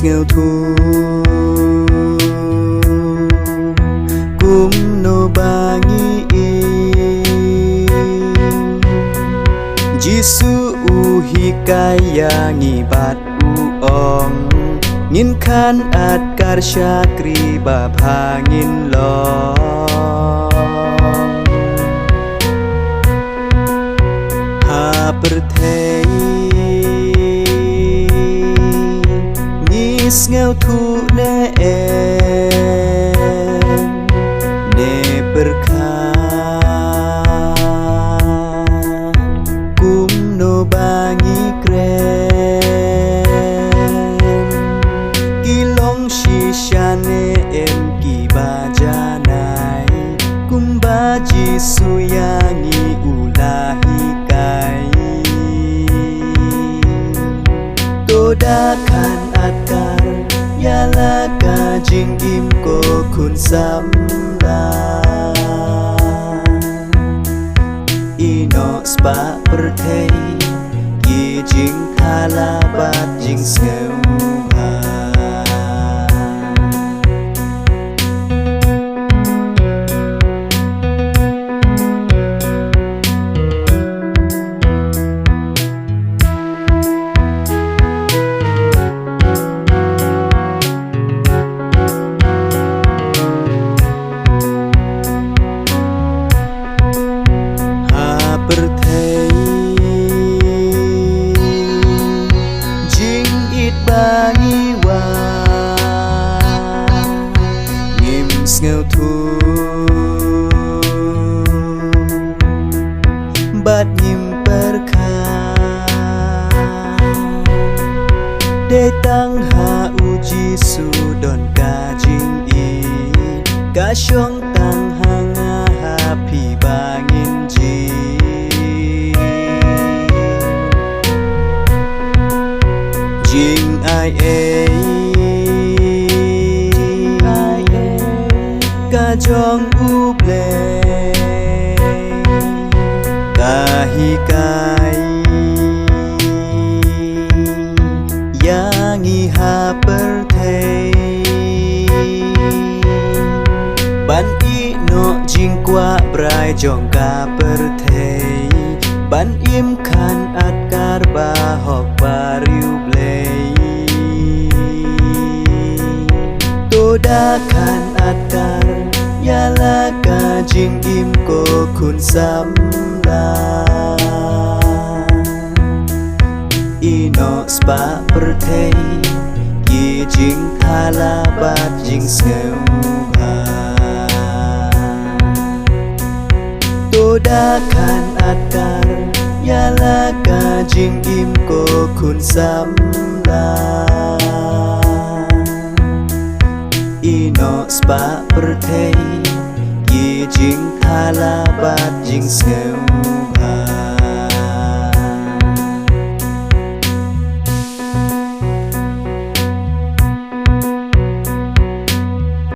nghèo thu cũng nô ba nghi Giêsu hi kaya ngi bat ong ngin khan at karsha kri ba phangin long ha perthei ngis nghèo thu ne kum no bangi kren kilong shishane em ki bajanai kum baji suyangi ulahi kai todakan akar yala ka jingim ko kun samla ino spa perthei ki jing thala bat jing seu perthei jing it bangi wa ngim nghèo thu bat ngim perkha de tang ha u Giêsu don ka jing i ka shong tang hanga happy bangin ji jing ai e ka jong u ble ka hi kai yang i ha per thei ban i no jing qua brai jong ka per thei ban im khan akar ba hok ba riu todakan akar yala ka jing im ko kun samla ino spa perthei ki jing thala bat jing seu todakan akar yala ka jing im ko kun samla ino spa perthei ki jing thala bat jing seu